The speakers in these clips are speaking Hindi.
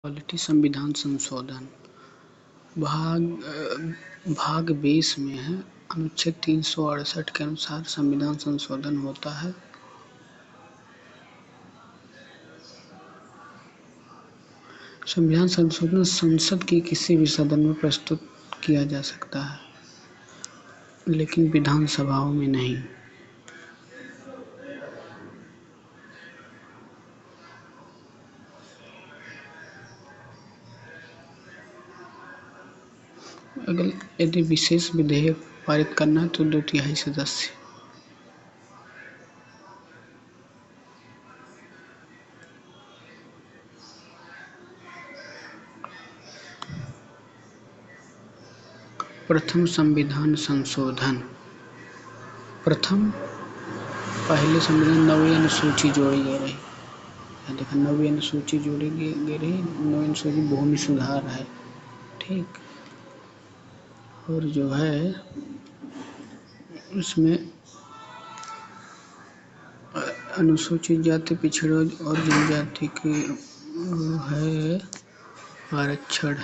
क्वालिटी संविधान संशोधन भाग 20 में है। अनुच्छेद 368 के अनुसार संविधान संशोधन होता है। संविधान संशोधन संसद की किसी भी सदन में प्रस्तुत किया जा सकता है, लेकिन विधानसभाओं में नहीं। अगर यदि विशेष विधेयक पारित करना है तो 2/3 सदस्य। प्रथम संविधान संशोधन। पहले संविधान 9वीं अनुसूची जोड़ी गई रही। देखा 9वीं अनुसूची जोड़ी गई रही। 9वीं अनुसूची भूमि सुधार है, ठीक। और जो है उसमें अनुसूचित जाति, पिछड़े और जनजाति की है आरक्षण।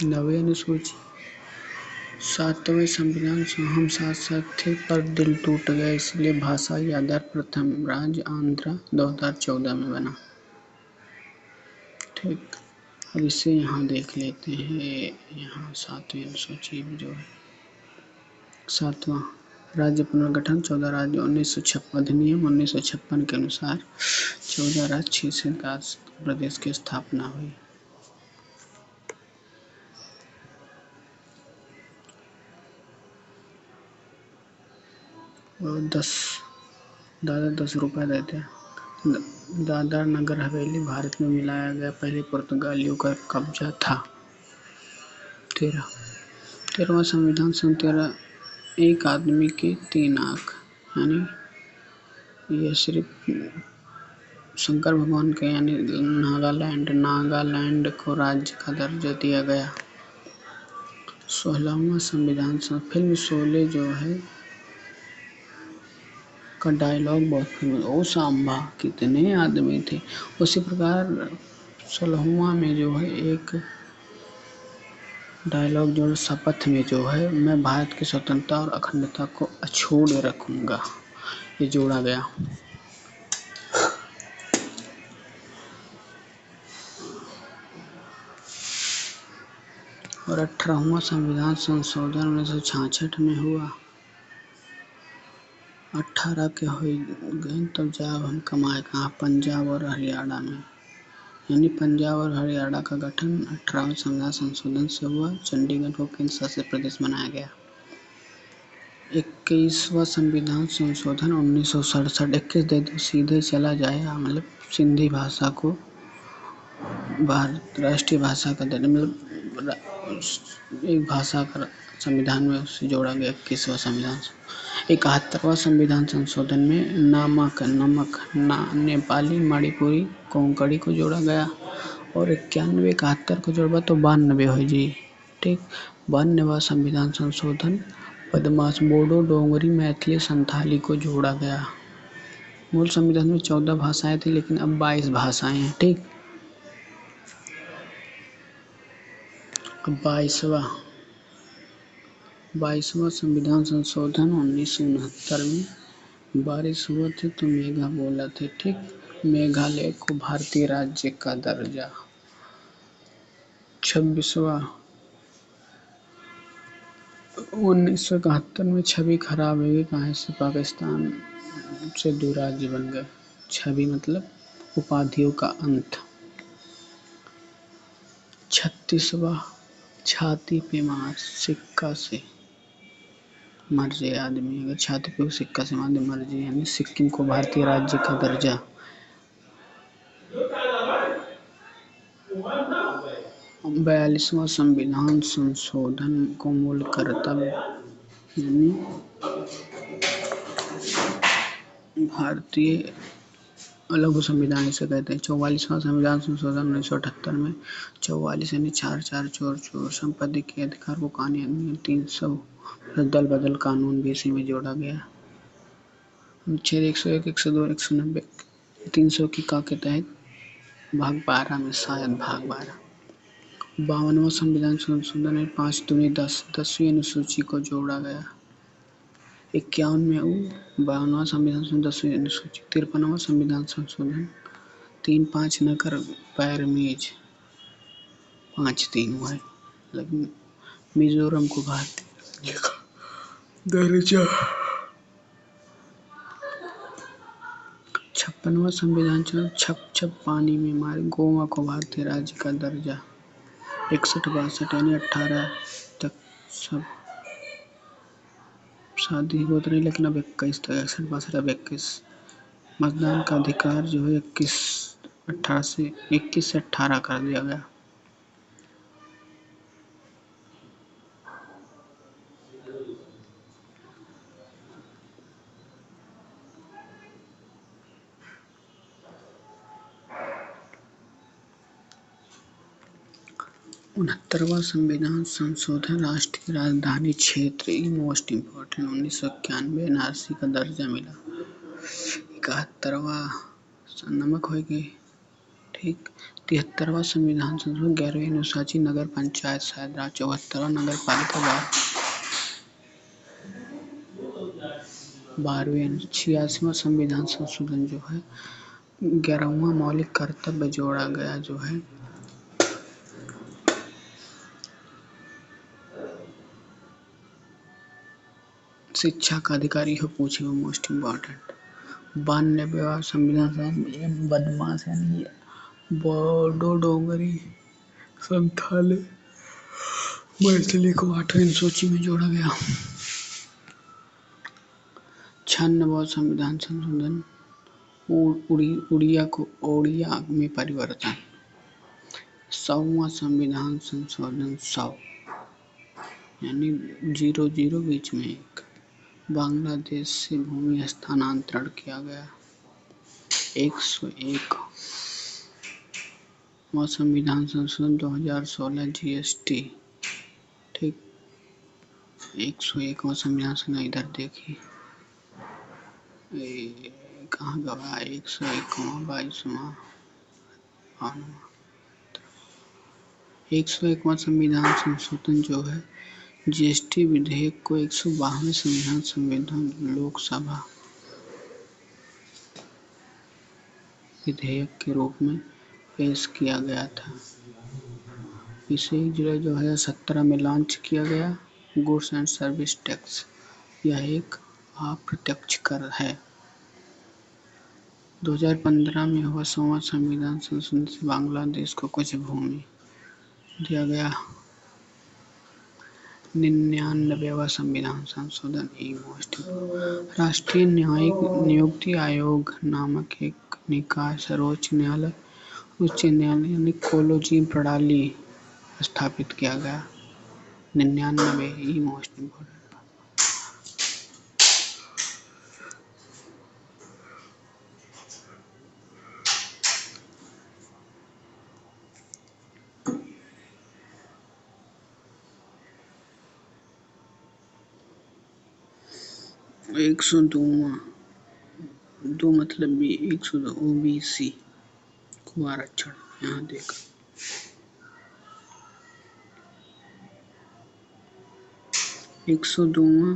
नवीं अनुसूची 7वें संविधान से हम साथ थे पर दिल टूट गया, इसलिए भाषाई आधार प्रथम राज्य आंध्र 2014 में बना, ठीक। अब इसे यहाँ देख लेते हैं। यहाँ 7वीं अनुसूची जो है 7वां राज्य पुनर्गठन 14 राज्य 1956 अधिनियम 1956 के अनुसार 14 राज्य 6 संघ प्रदेश की स्थापना हुई। और दादा 10 रुपये देते हैं। दादर नगर हवेली भारत में मिलाया गया पहले पुर्तगालियों का कब्जा था। 13वां संविधान सन 13 एक आदमी के 3 आँख, यानी यह सिर्फ शंकर भगवान के यानी नागालैंड को राज्य का दर्जा दिया गया। 16वां संविधान फिल्म शोले जो है का डायलॉग बहुत फेमस, ओ सांबा कितने आदमी थे। उसी प्रकार 16वां में जो है एक डायलॉग जो शपथ में जो है मैं भारत की स्वतंत्रता और अखंडता को अछूत रखूंगा, ये जोड़ा गया। और 18वां संविधान संशोधन 1966 में हुआ। 18 के हो गए तब जब हम कमाए कहाँ, पंजाब और हरियाणा में, यानी पंजाब और हरियाणा का गठन 18वें संविधान संशोधन से हुआ। चंडीगढ़ को केंद्र शासित प्रदेश बनाया गया। 21वां संविधान संशोधन 1967। 21 दे दो सीधे चला जाएगा, मतलब सिंधी भाषा को राष्ट्रीय भाषा का दर्जा, मतलब एक भाषा का संविधान में उससे जोड़ा गया। 21वां संविधान। 71वां संविधान संशोधन में नमक नेपाली मणिपुरी कोंकणी को जोड़ा गया। और 91 71 को जोड़ा तो 92 हो जी, ठीक। 92वां संविधान संशोधन बदमाश बोडो डोगरी मैथिली संथाली को जोड़ा गया। मूल संविधान में 14 भाषाएं थी, लेकिन अब 22 भाषाएं हैं, ठीक। 22वां संविधान संशोधन 1969 में बारिश हुआ थे तो मेघा बोला थे, ठीक। मेघालय को भारतीय राज्य का दर्जा। 26वां 1971 में छवि खराब हो गई, कहाँ से पाकिस्तान से 2 राज्य बन गए। छवि मतलब उपाधियों का अंत। 36वां छाती पे मार सिक्का से मर जाए आदमी, अगर छाती पे सिक्का से मार मर जाए, यानी सिक्किम को भारतीय राज्य का दर्जा। 42वां संविधान संशोधन को मूल कर्तव्य, यानी भारतीय लघु संविधान इसे कहते हैं। 44वां संविधान संशोधन 1978 में 44 यानी 4 चोर संपत्ति के अधिकार को कानूनी अधिनियम 300 दल बदल कानून भी इसी में जोड़ा गया। अनुच्छेद 101, 102, 190, 300 की का के तहत भाग 12 में शायद भाग 12। 52वां संविधान संशोधन में 5 दूनी 10 10वीं अनुसूची को जोड़ा गया। 51 में 52वां संविधान संशोधन 10वीं अनुसूची। 53वां संविधान संशोधन 3-5 नगर पैरमीज 5-3 हुआ है, लेकिन मिजोरम को भारतीय राज्य का दर्जा। 56वां संविधान छप पानी में मारे गोवा को भारतीय राज्य का दर्जा। 61-62 यानी 18 तक सब शादी होती रही, लेकिन अब 21 तक 61-62 अब 21 मतदान का अधिकार जो है 21 से 18 कर दिया गया। उनहत्तरवां संविधान संशोधन राष्ट्रीय राजधानी क्षेत्र मोस्ट इम्पोर्टेंट 1991 एनआरसी का दर्जा मिला। 71वां नमक होगी ठीक। 73वां संविधान संशोधन 11वीं अनुसूची नगर पंचायत शायद 74वां नगर पालिका 12वीं 86वां संविधान संशोधन जो है 11वां मौलिक कर्तव्य जोड़ा गया जो है शिक्षा का अधिकारी हो पूछे वो मोस्ट इम्पोर्टेंट। 92वां संविधान बदमाश यानी बोडो डोगरी संथाली मैथिली को 8वीं अनुसूची में जोड़ा गया। 96वां संविधान संशोधन उड़िया को ओडिया में परिवर्तन। 100वां संविधान संशोधन 100 यानी 00 बीच में 1 बांग्लादेश से भूमि हस्तांतरण किया गया। 101वां संविधान संशोधन 2016 जीएसटी ठीक। 101वां संविधान संशोधन इधर देखिए कहाँ गवा 101वां 22वां 101वां संविधान संशोधन जो है जीएसटी विधेयक को 152वें संविधान लोकसभा विधेयक के रूप में पेश किया गया था। इसे 1 जुलाई 2017 में लॉन्च किया गया। गुड्स एंड सर्विस टैक्स यह एक अप्रत्यक्ष कर है। 2015 में हुआ 100वां संविधान संशोधन से बांग्लादेश को कुछ भूमि दिया गया। 99वां संविधान संशोधन राष्ट्रीय न्यायिक नियुक्ति आयोग नामक एक निकाय सर्वोच्च न्यायालय उच्च न्यायालय यानी कोलेजियम प्रणाली स्थापित किया गया। 99 मोस्ट इम्पोर्टेंट। एक 102 मतलब भी 102 ओबीसी को आरक्षण यहाँ देखा। 102वां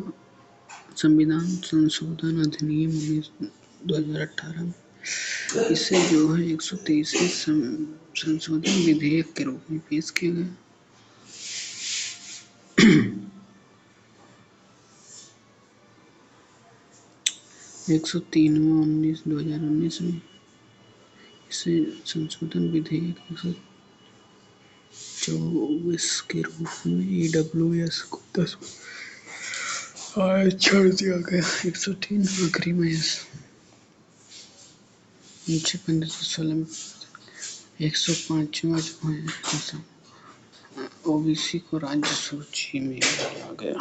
संविधान संशोधन अधिनियम 2018 में इसे जो है 123वें संशोधन विधेयक के रूप में पेश किया गया। 103वां 2019 में इसे संशोधन विधेयक 124 के रूप में ईडब्ल्यूएस को 10 आरक्षण दिया गया। 103 आखिरी में 1516 में 105वां जो है ओबीसी को राज्य सूची में डाला गया।